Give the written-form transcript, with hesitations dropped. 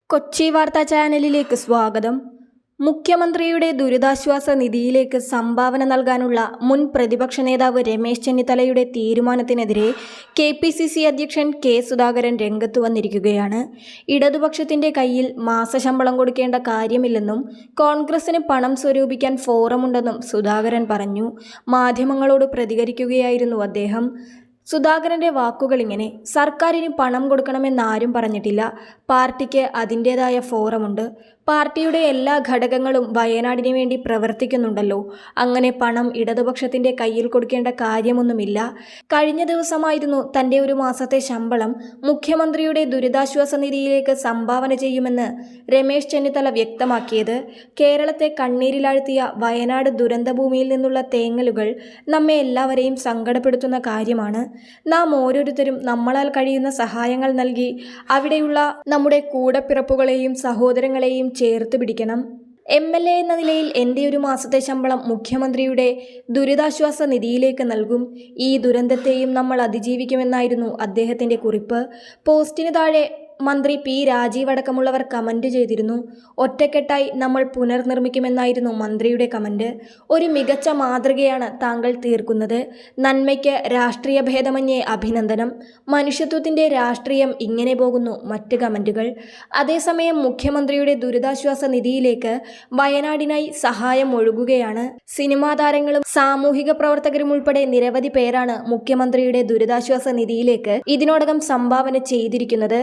കൊച്ചി വാർത്താ ചാനലിലേക്ക് സ്വാഗതം. മുഖ്യമന്ത്രിയുടെ ദുരിതാശ്വാസ നിധിയിലേക്ക് സംഭാവന നൽകാനുള്ള മുൻ പ്രതിപക്ഷ നേതാവ് രമേശ് ചെന്നിത്തലയുടെ തീരുമാനത്തിനെതിരെ KPCC അധ്യക്ഷൻ കെ സുധാകരൻ രംഗത്തു വന്നിരിക്കുകയാണ്. ഇടതുപക്ഷത്തിന്റെ കയ്യിൽ മാസശമ്പളം കൊടുക്കേണ്ട കാര്യമില്ലെന്നും കോൺഗ്രസിന് പണം സ്വരൂപിക്കാൻ ഫോറമുണ്ടെന്നും സുധാകരൻ പറഞ്ഞു. മാധ്യമങ്ങളോട് പ്രതികരിക്കുകയായിരുന്നു അദ്ദേഹം. സുധാകരന്റെ വാക്കുകളിങ്ങനെ: സർക്കാരിന് പണം കൊടുക്കണമെന്നാരും പറഞ്ഞിട്ടില്ല. പാർട്ടിക്ക് അതിൻ്റെതായ ഫോറമുണ്ട്. പാർട്ടിയുടെ എല്ലാ ഘടകങ്ങളും വയനാടിന് വേണ്ടി പ്രവർത്തിക്കുന്നുണ്ടല്ലോ. അങ്ങനെ പണം ഇടതുപക്ഷത്തിന്റെ കയ്യിൽ കൊടുക്കേണ്ട കാര്യമൊന്നുമില്ല. കഴിഞ്ഞ ദിവസമായിരുന്നു തന്റെ ഒരു മാസത്തെ ശമ്പളം മുഖ്യമന്ത്രിയുടെ ദുരിതാശ്വാസ നിധിയിലേക്ക് സംഭാവന ചെയ്യുമെന്ന് രമേശ് ചെന്നിത്തല വ്യക്തമാക്കിയത്. കേരളത്തെ കണ്ണീരിലാഴ്ത്തിയ വയനാട് ദുരന്തഭൂമിയിൽ നിന്നുള്ള തേങ്ങലുകൾ നമ്മെ എല്ലാവരെയും സങ്കടപ്പെടുത്തുന്ന കാര്യമാണ്. നാം ഓരോരുത്തരും നമ്മളാൽ കഴിയുന്ന സഹായങ്ങൾ നൽകി അവിടെയുള്ള നമ്മുടെ കൂടപ്പിറപ്പുകളെയും സഹോദരങ്ങളെയും ചേർത്ത് പിടിക്കണം. MLA എന്ന നിലയിൽ എൻ്റെ ഒരു മാസത്തെ ശമ്പളം മുഖ്യമന്ത്രിയുടെ ദുരിതാശ്വാസ നിധിയിലേക്ക് നൽകും. ഈ ദുരന്തത്തെയും നമ്മൾ അതിജീവിക്കുമെന്നായിരുന്നു അദ്ദേഹത്തിൻ്റെ കുറിപ്പ്. പോസ്റ്റിന് താഴെ മന്ത്രി P. രാജീവ് അടക്കമുള്ളവർ കമന്റ് ചെയ്തിരുന്നു. ഒറ്റക്കെട്ടായി നമ്മൾ പുനർനിർമ്മിക്കുമെന്നായിരുന്നു മന്ത്രിയുടെ കമന്റ്. ഒരു മികച്ച മാതൃകയാണ് താങ്കൾ തീർക്കുന്നത്. നന്മയ്ക്ക് രാഷ്ട്രീയ ഭേദമന്യേ അഭിനന്ദനം. മനുഷ്യത്വത്തിന്റെ രാഷ്ട്രീയം ഇങ്ങനെ പോകുന്നു മറ്റ് കമന്റുകൾ. അതേസമയം മുഖ്യമന്ത്രിയുടെ ദുരിതാശ്വാസ നിധിയിലേക്ക് വയനാടിനായി സഹായം ഒഴുകുകയാണ്. സിനിമാ താരങ്ങളും സാമൂഹിക പ്രവർത്തകരും ഉൾപ്പെടെ നിരവധി പേരാണ് മുഖ്യമന്ത്രിയുടെ ദുരിതാശ്വാസ നിധിയിലേക്ക് ഇതിനോടകം സംഭാവന ചെയ്തിരിക്കുന്നത്.